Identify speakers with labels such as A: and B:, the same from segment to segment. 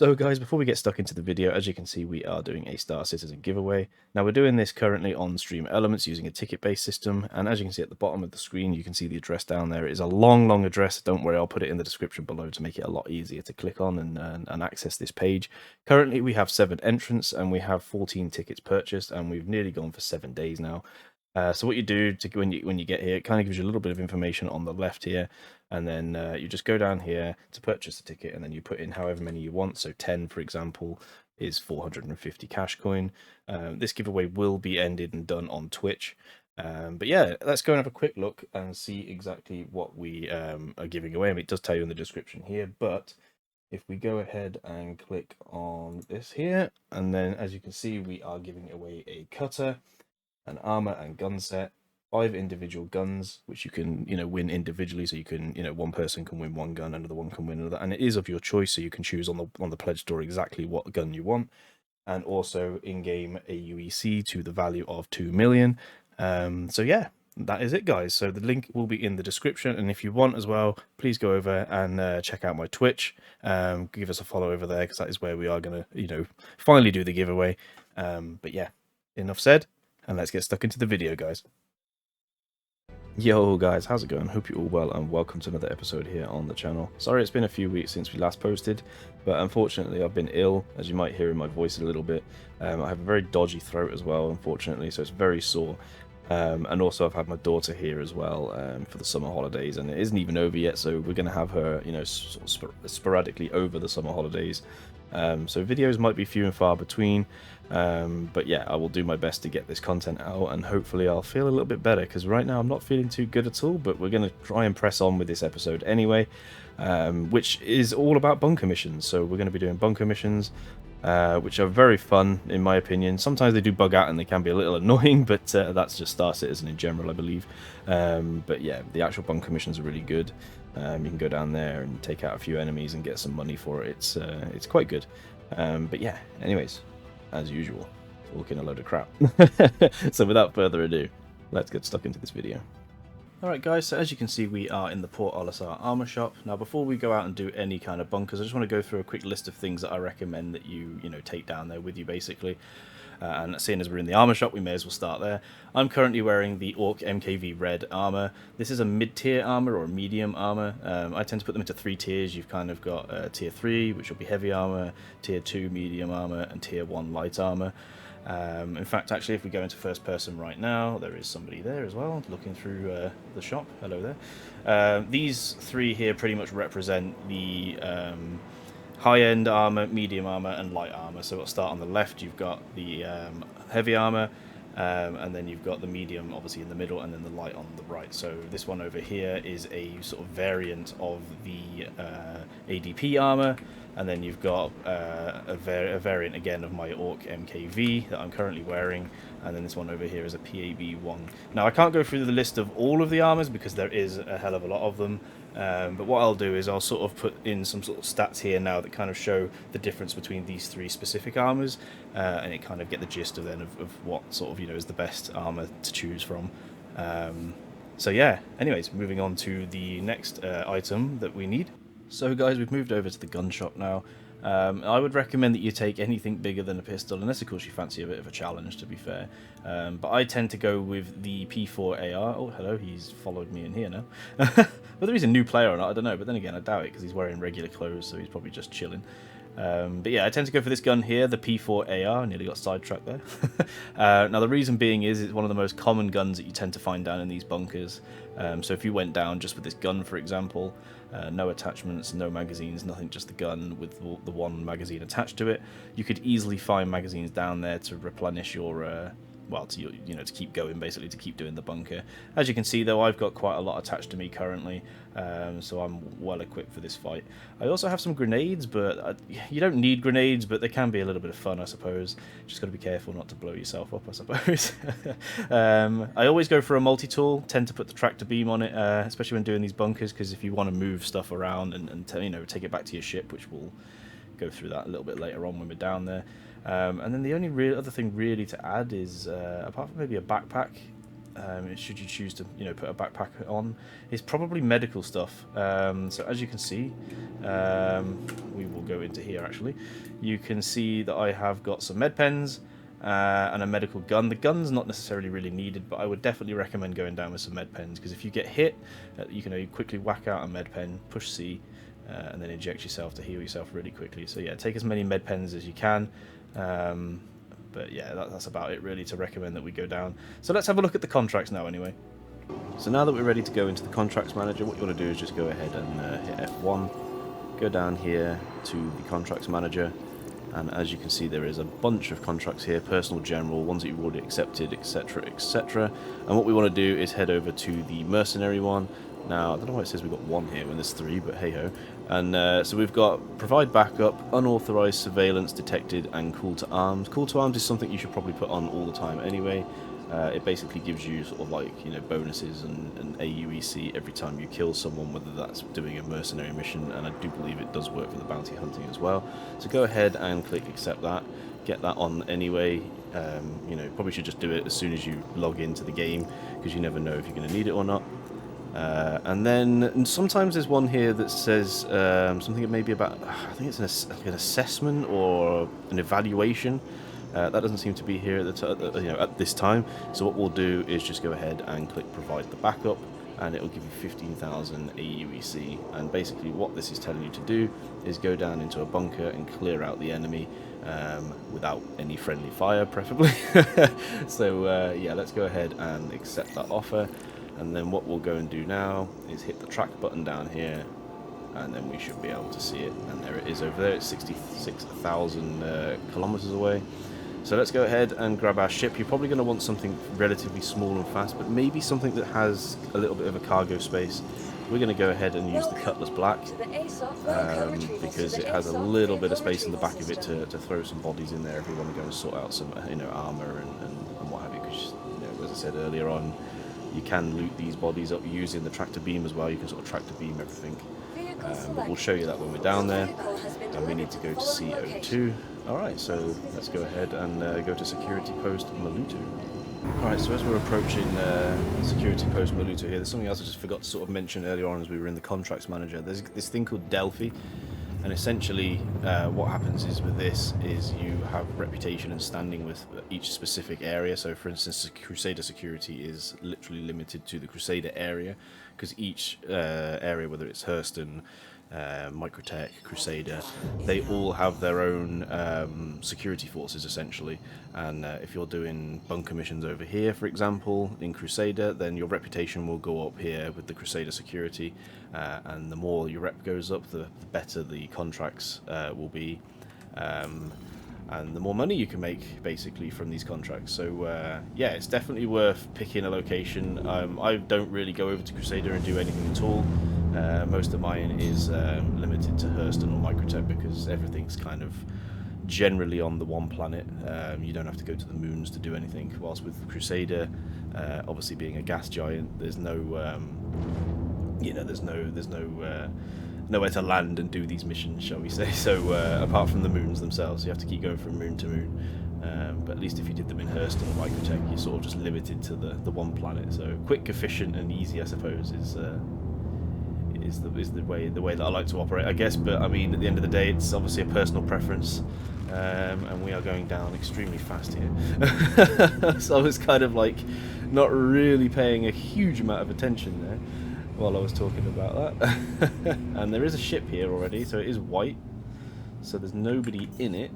A: So guys, before we get stuck into the video, as you can see, we are doing a Star Citizen giveaway. Now we're doing this currently on Stream Elements using a ticket-based system, and as you can see at the bottom of the screen, you can see the address down there. It is a long address. Don't worry, I'll put it in the description below to make it a lot easier to click on and access this page. Currently, we have 7 entrants, and we have 14 tickets purchased, and we've nearly gone for 7 days now. So what you do when you get here, it kind of gives you a little bit of information on the left here, and then you just go down here to purchase the ticket, and then you put in however many you want. So 10, for example, is 450 cash coin. This giveaway will be ended and done on Twitch. But yeah, let's go and have a quick look and see exactly what we are giving away. I mean, it does tell you in the description here, but if we go ahead and click on this here, and then as you can see, we are giving away a cutter, an armor and gun set, 5 individual guns, which you can, win individually. So you can, one person can win one gun, another one can win another, and it is of your choice. So you can choose on the pledge store exactly what gun you want, and also in-game a UEC to the value of 2 million. So yeah, that is it, guys. So the link will be in the description, and if you want as well, please go over and check out my Twitch. Give us a follow over there, because that is where we are gonna, finally do the giveaway. But yeah, enough said. And let's get stuck into the video, guys. Yo guys, how's it going? Hope you're all well and welcome to another episode here on the channel. Sorry it's been a few weeks since we last posted, but unfortunately I've been ill, as you might hear in my voice a little bit. I have a very dodgy throat as well, unfortunately, so it's very sore. And also I've had my daughter here as well for the summer holidays, and it isn't even over yet, so we're going to have her, sort of sporadically over the summer holidays. So videos might be few and far between, but yeah, I will do my best to get this content out, and hopefully I'll feel a little bit better, because right now I'm not feeling too good at all. But we're going to try and press on with this episode anyway, which is all about bunker missions. So we're going to be doing bunker missions, which are very fun in my opinion. Sometimes they do bug out and they can be a little annoying, but that's just Star Citizen in general, I believe. But yeah, the actual bunker missions are really good. You can go down there and take out a few enemies and get some money for it. It's quite good. But yeah, anyways, as usual, talking a load of crap. So without further ado, let's get stuck into this video. Alright guys, so as you can see, we are in the Port Olisar armor shop. Now before we go out and do any kind of bunkers, I just want to go through a quick list of things that I recommend that you take down there with you, basically. And seeing as we're in the armor shop, we may as well start there. I'm currently wearing the Orc MKV Red armor. This is a mid-tier armor or a medium armor. I tend to put them into 3 tiers. You've kind of got tier 3, which will be heavy armor, tier 2 medium armor, and tier 1 light armor. In fact, actually, if we go into first person right now, there is somebody there as well looking through the shop. Hello there. These 3 here pretty much represent the high-end armor, medium armor, and light armor. So we'll start on the left. You've got the heavy armor, and then you've got the medium obviously in the middle, and then the light on the right. So this one over here is a sort of variant of the ADP armor, and then you've got a variant again of my Orc MKV that I'm currently wearing, and then this one over here is a PAB1. Now I can't go through the list of all of the armors because there is a hell of a lot of them, but what I'll do is I'll sort of put in some sort of stats here now that kind of show the difference between these 3 specific armors, and it kind of get the gist of then of what sort of is the best armor to choose from. So yeah, anyways, moving on to the next item that we need. So guys, we've moved over to the gun shop now. I would recommend that you take anything bigger than a pistol, unless of course you fancy a bit of a challenge, to be fair. But I tend to go with the P4 AR. Oh, hello, he's followed me in here now. Whether he's a new player or not, I don't know, but then again, I doubt it, because he's wearing regular clothes, so he's probably just chilling. But yeah, I tend to go for this gun here, the P4 AR. Nearly got sidetracked there. Now the reason being is it's one of the most common guns that you tend to find down in these bunkers. So if you went down just with this gun, for example, no attachments, no magazines, nothing, just the gun with the one magazine attached to it, you could easily find magazines down there to replenish your well, to to keep going, basically, to keep doing the bunker. As you can see though, I've got quite a lot attached to me currently, so I'm well equipped for this fight. I also have some grenades, but you don't need grenades, but they can be a little bit of fun, I suppose. Just got to be careful not to blow yourself up, I suppose. I always go for a multi-tool, tend to put the tractor beam on it, especially when doing these bunkers, because if you want to move stuff around and take it back to your ship, which we'll go through that a little bit later on when we're down there. And then the only other thing really to add is, apart from maybe a backpack, should you choose to, you know, put a backpack on, is probably medical stuff. So as you can see, we will go into here actually. You can see that I have got some med pens and a medical gun. The gun's not necessarily really needed, but I would definitely recommend going down with some med pens, because if you get hit, you can quickly whack out a med pen, push C, and then inject yourself to heal yourself really quickly. So yeah, take as many med pens as you can. But yeah, that's about it really to recommend that we go down. So let's have a look at the contracts now anyway. So now that we're ready to go into the contracts manager, what you want to do is just go ahead and hit F1, go down here to the contracts manager, and as you can see there is a bunch of contracts here, personal, general, ones that you've already accepted, etc, etc. And what we want to do is head over to the mercenary one. Now, I don't know why it says we've got one here when there's three, but hey-ho. And so we've got provide backup, unauthorized surveillance detected, and call to arms. Call to arms is something you should probably put on all the time anyway. It basically gives you sort of like, you know, bonuses and AUEC every time you kill someone, whether that's doing a mercenary mission, and I do believe it does work for the bounty hunting as well. So go ahead and click accept that, get that on anyway. You know, probably should just do it as soon as you log into the game, because you never know if you're going to need it or not. And then sometimes there's one here that says something maybe about, I think it's like an assessment or an evaluation. That doesn't seem to be here at this time. So what we'll do is just go ahead and click provide the backup, and it will give you 15,000 AUEC. And basically what this is telling you to do is go down into a bunker and clear out the enemy without any friendly fire, preferably. So yeah, let's go ahead and accept that offer. And then what we'll go and do now is hit the track button down here, and then we should be able to see it. And there it is over there. It's 66,000 kilometers away. So let's go ahead and grab our ship. You're probably going to want something relatively small and fast, but maybe something that has a little bit of a cargo space. We're going to go ahead and use the Cutlass Black, because it has a little bit of space in the back of it to throw some bodies in there if we want to go and sort out some armor and what have you. Because, as I said earlier on, you can loot these bodies up using the tractor beam as well. You can sort of tractor beam everything. But we'll show you that when we're down there. And we need to go to CO2. Alright, so let's go ahead and go to Security Post Maluto. Alright, so as we're approaching Security Post Maluto here, there's something else I just forgot to sort of mention earlier on as we were in the contracts manager. There's this thing called Delphi. And essentially, what happens is with this is you have reputation and standing with each specific area. So, for instance, Crusader security is literally limited to the Crusader area, because each area, whether it's Hurston, Microtech, Crusader, they all have their own security forces essentially. And if you're doing bunker missions over here, for example, in Crusader, then your reputation will go up here with the Crusader security, and the more your rep goes up, the better the contracts will be, and the more money you can make basically from these contracts. So yeah, it's definitely worth picking a location. I don't really go over to Crusader and do anything at all. Most of mine is limited to Hurston or Microtech, because everything's kind of generally on the one planet. You don't have to go to the moons to do anything. Whilst with Crusader, obviously being a gas giant, there's no, nowhere to land and do these missions, shall we say. So apart from the moons themselves, you have to keep going from moon to moon. But at least if you did them in Hurston or Microtech, you're sort of just limited to the one planet. So quick, efficient, and easy, I suppose, is the way that I like to operate, I guess. But I mean, at the end of the day, it's obviously a personal preference, and we are going down extremely fast here. So I was kind of like not really paying a huge amount of attention there while I was talking about that. And there is a ship here already, so it is white, so there's nobody in it.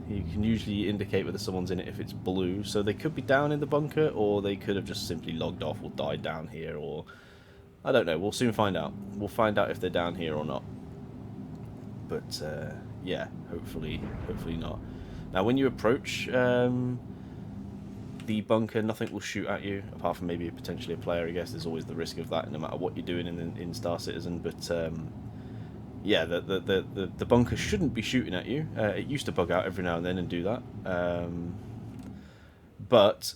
A: You can usually indicate whether someone's in it if it's blue, so they could be down in the bunker, or they could have just simply logged off or died down here, or I don't know. We'll soon find out. We'll find out if they're down here or not. But yeah, hopefully not. Now, when you approach the bunker, nothing will shoot at you, apart from maybe potentially a player. I guess there's always the risk of that, no matter what you're doing in Star Citizen. But yeah, the bunker shouldn't be shooting at you. It used to bug out every now and then and do that, but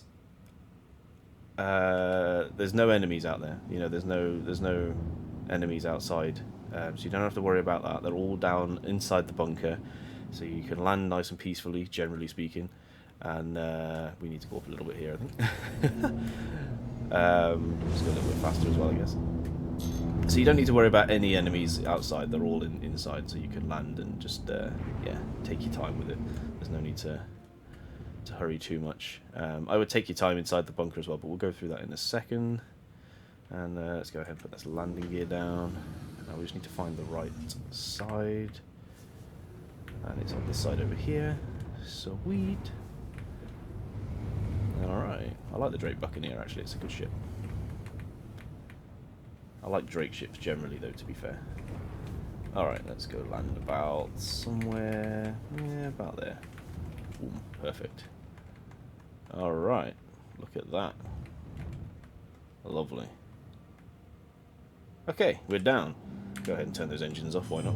A: there's no enemies out there. There's no enemies outside, so you don't have to worry about that. They're all down inside the bunker, so you can land nice and peacefully, generally speaking. And we need to go up a little bit here, I think. Let's go a little bit faster as well, I guess. So you don't need to worry about any enemies outside. They're all inside, so you can land and just yeah, take your time with it. There's no need to hurry too much. I would take your time inside the bunker as well, but we'll go through that in a second. And let's go ahead and put this landing gear down. Now we just need to find the right side. And it's on this side over here. Sweet. Alright. I like the Drake Buccaneer, actually. It's a good ship. I like Drake ships generally, though, to be fair. Alright, let's go land about somewhere... yeah, about there. Ooh, perfect. Alright. Look at that. Lovely. Okay, we're down. Go ahead and turn those engines off, why not?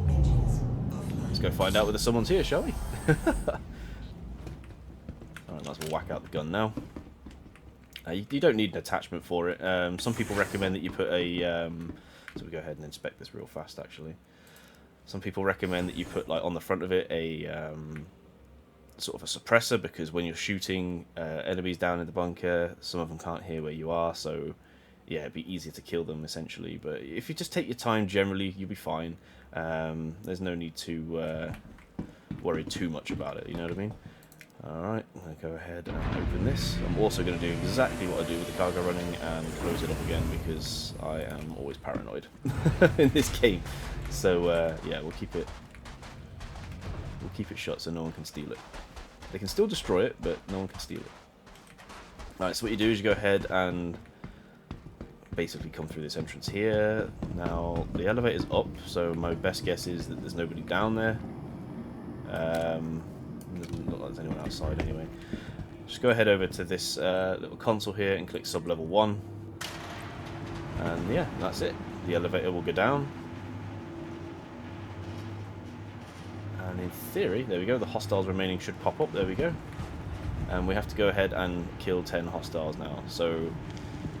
A: Let's go find out whether someone's here, shall we? Alright, let's whack out the gun now. You don't need an attachment for it. Some people recommend that you put a... so we go ahead and inspect this real fast, actually. Some people recommend that you put, like, on the front of it a sort of a suppressor, because when you're shooting enemies down in the bunker, some of them can't hear where you are, so yeah, it'd be easier to kill them, essentially. But if you just take your time, generally, you'll be fine. There's no need to worry too much about it, you know what I mean? Alright, I'm going to go ahead and open this. I'm also going to do exactly what I do with the cargo running and close it up again, because I am always paranoid in this game. So yeah, we'll keep it shut so no one can steal it. They can still destroy it, but no one can steal it. Alright, so what you do is you go ahead and basically come through this entrance here. Now, the elevator's up, so my best guess is that there's nobody down there. Doesn't look like there's anyone outside anyway. Just go ahead over to this little console here and click sub level 1. And yeah, that's it. The elevator will go down. And in theory, there we go, the hostiles remaining should pop up, there we go. And we have to go ahead and kill 10 hostiles now. So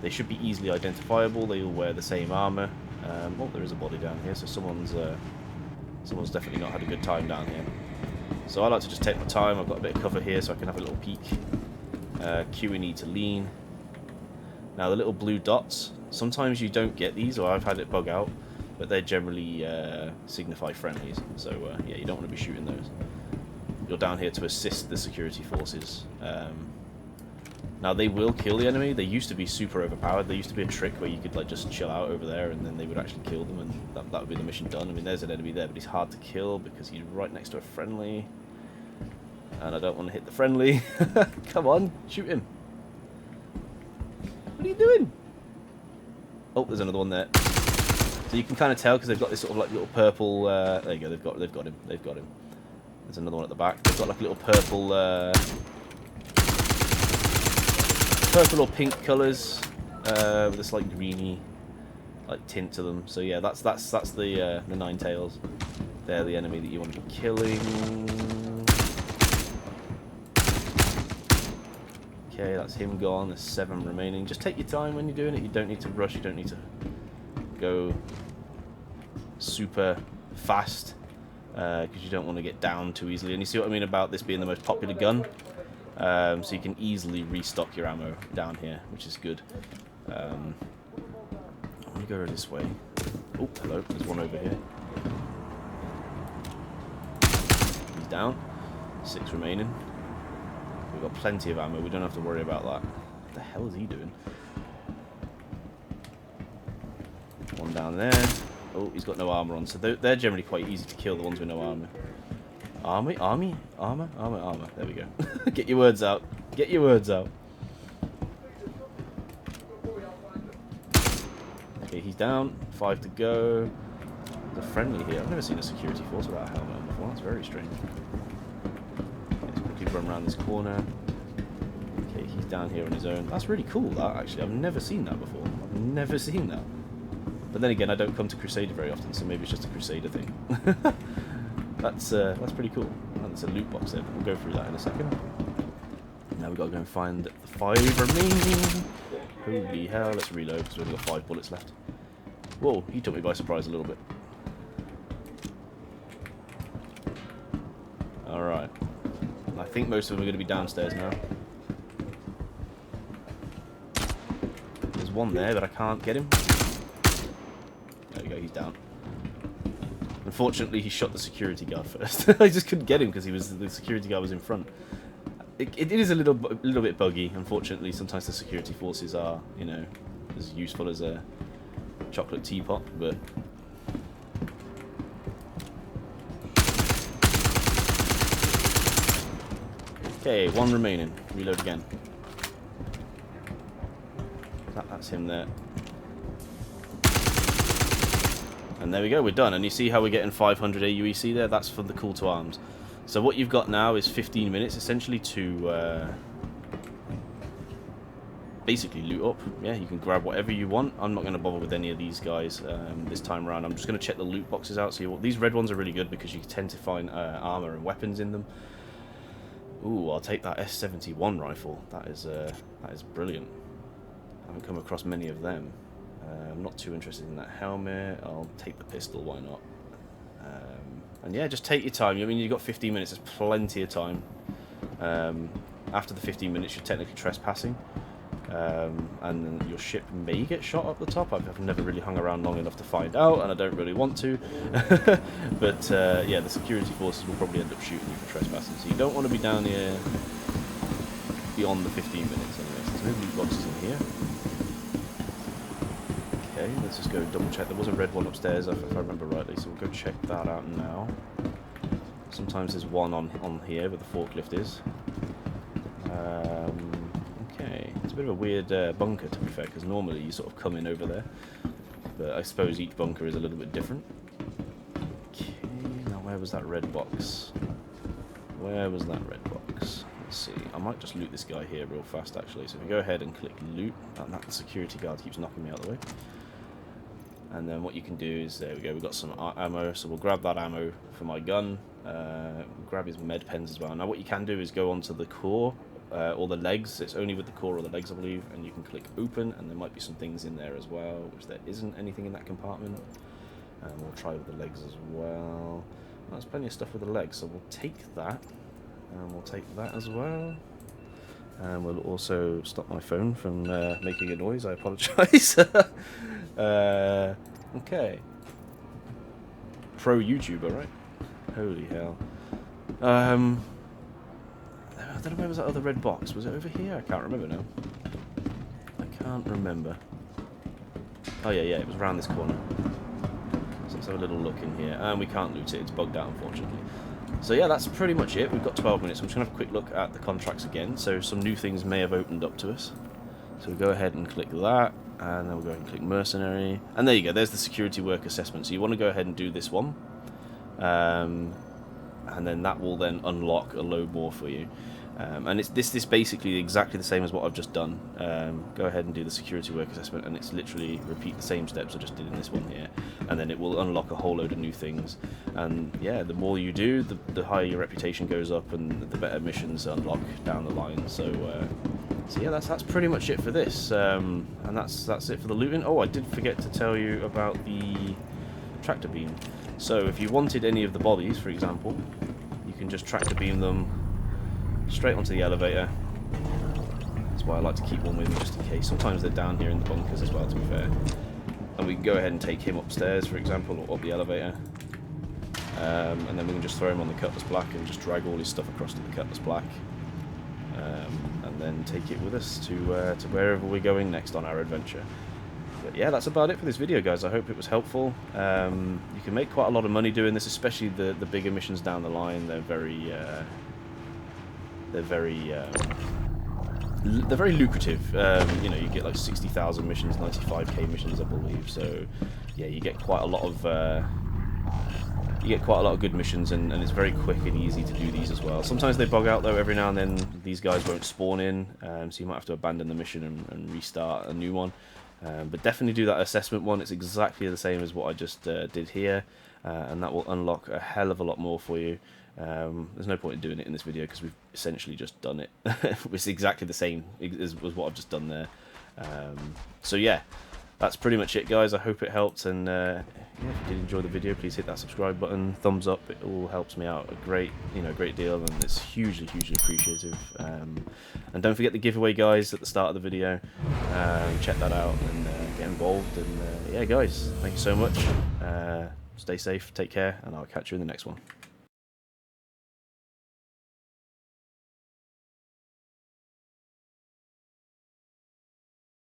A: they should be easily identifiable, they all wear the same armour. Oh, there is a body down here, so someone's definitely not had a good time down here. So I like to just take my time. I've got a bit of cover here so I can have a little peek. Q and E to lean. Now the little blue dots, sometimes you don't get these, or I've had it bug out, but they generally signify friendlies. So yeah, you don't want to be shooting those. You're down here to assist the security forces. Now they will kill the enemy. They used to be super overpowered. There used to be a trick where you could like just chill out over there and then they would actually kill them, and that would be the mission done. I mean, there's an enemy there, but he's hard to kill because he's right next to a friendly. And I don't want to hit the friendly. Come on, shoot him. What are you doing? Oh, there's another one there. So you can kind of tell because they've got this sort of like little purple. There you go. They've got him. They've got him. There's another one at the back. They've got like a little purple. Purple or pink colours with this like greeny like tint to them. So yeah, that's the Nine Tails. They're the enemy that you want to be killing. Okay, that's him gone. There's 7 remaining. Just take your time when you're doing it. You don't need to rush. You don't need to go super fast because you don't want to get down too easily. And you see what I mean about this being the most popular gun? So you can easily restock your ammo down here, which is good. I'm going to go this way. Oh, hello. There's one over here. He's down. 6 remaining. We've got plenty of ammo. We don't have to worry about that. What the hell is he doing? One down there. Oh, he's got no armor on. So they're generally quite easy to kill, the ones with no armor. Armor. There we go. Get your words out. Get your words out. Okay, he's down. 5 to go. There's a friendly here. I've never seen a security force without a helmet on before. That's very strange. Okay, let's quickly run around this corner. Okay, he's down here on his own. That's really cool, that, actually. I've never seen that before. I've never seen that. But then again, I don't come to Crusader very often, so maybe it's just a Crusader thing. That's pretty cool. And there's a loot box there, but we'll go through that in a second. Now we've got to go and find the 5 remaining. Holy hell, let's reload because we've only got 5 bullets left. Whoa, he took me by surprise a little bit. Alright. I think most of them are going to be downstairs now. There's one there, but I can't get him. There we go, he's down. Unfortunately, he shot the security guard first. I just couldn't get him because the security guard was in front. It is a little bit buggy. Unfortunately, sometimes the security forces are, you know, as useful as a chocolate teapot, but. Okay, one remaining. Reload again. That's him there. And there we go, we're done. And you see how we're getting 500 AUEC there? That's for the call to arms. So what you've got now is 15 minutes, essentially, to basically loot up. Yeah, you can grab whatever you want. I'm not going to bother with any of these guys this time around. I'm just going to check the loot boxes out. So these red ones are really good because you tend to find armor and weapons in them. Ooh, I'll take that S71 rifle. That is brilliant. I haven't come across many of them. I'm not too interested in that helmet. I'll take the pistol, why not? And yeah, just take your time. I mean, you've got 15 minutes. There's plenty of time. After the 15 minutes, you're technically trespassing. And your ship may get shot up the top. I've never really hung around long enough to find out, and I don't really want to. But yeah, the security forces will probably end up shooting you for trespassing. So you don't want to be down here beyond the 15 minutes anyway. So there's no loot boxes in here. Okay, let's just go double check. There was a red one upstairs, if I remember rightly, so we'll go check that out now. Sometimes there's one on here where the forklift is. Okay, it's a bit of a weird bunker, to be fair, because normally you sort of come in over there. But I suppose each bunker is a little bit different. Okay, now where was that red box? Where was that red box? Let's see. I might just loot this guy here real fast, actually. So if we go ahead and click loot, that security guard keeps knocking me out of the way. And then what you can do is, there we go, we've got some ammo, so we'll grab that ammo for my gun, grab his med pens as well. Now what you can do is go onto the core, or the legs. It's only with the core or the legs, I believe, and you can click open, and there might be some things in there as well, which there isn't anything in that compartment. And we'll try with the legs as well. There's plenty of stuff with the legs, so we'll take that, and we'll take that as well. And we'll also stop my phone from making a noise. I apologise. Okay. Pro YouTuber, right? Holy hell. I don't know, where was that other red box? Was it over here? I can't remember now. I can't remember. Oh yeah, it was around this corner. So let's have a little look in here. And we can't loot it. It's bugged out, unfortunately. So yeah, that's pretty much it. We've got 12 minutes. I'm just going to have a quick look at the contracts again. So some new things may have opened up to us. So we'll go ahead and click that. And then we'll go ahead and click mercenary. And there you go. There's the security work assessment. So you want to go ahead and do this one. And then that will then unlock a load more for you. And it's this basically exactly the same as what I've just done. Go ahead and do the security work assessment, and it's literally repeat the same steps I just did in this one here, and then it will unlock a whole load of new things. And yeah, the more you do, the higher your reputation goes up, and the better missions unlock down the line. So yeah, that's pretty much it for this, and that's it for the looting. Oh, I did forget to tell you about the tractor beam. So if you wanted any of the bodies, for example, you can just tractor beam them straight onto the elevator. That's why I like to keep one with me, just in case. Sometimes they're down here in the bunkers as well, to be fair. And we can go ahead and take him upstairs, for example, or up the elevator. And then we can just throw him on the Cutlass Black and just drag all his stuff across to the Cutlass Black. And then take it with us to wherever we're going next on our adventure. But yeah, that's about it for this video, guys. I hope it was helpful. You can make quite a lot of money doing this, especially the bigger missions down the line. They're very lucrative. You know, you get like 60,000 missions, 95k missions, I believe. So yeah, you get quite a lot of good missions, and it's very quick and easy to do these as well. Sometimes they bug out though. Every now and then these guys won't spawn in, so you might have to abandon the mission and restart a new one. But definitely do that assessment one. It's exactly the same as what I just did here, and that will unlock a hell of a lot more for you. There's no point in doing it in this video because we've essentially just done it. It's exactly the same as what I've just done there. So yeah, that's pretty much it, guys. I hope it helped, and yeah, if you did enjoy the video, please hit that subscribe button, thumbs up. It all helps me out a great deal, and it's hugely appreciative. And don't forget the giveaway, guys, at the start of the video. Check that out and get involved. And yeah, guys, thank you so much. Stay safe, take care, and I'll catch you in the next one.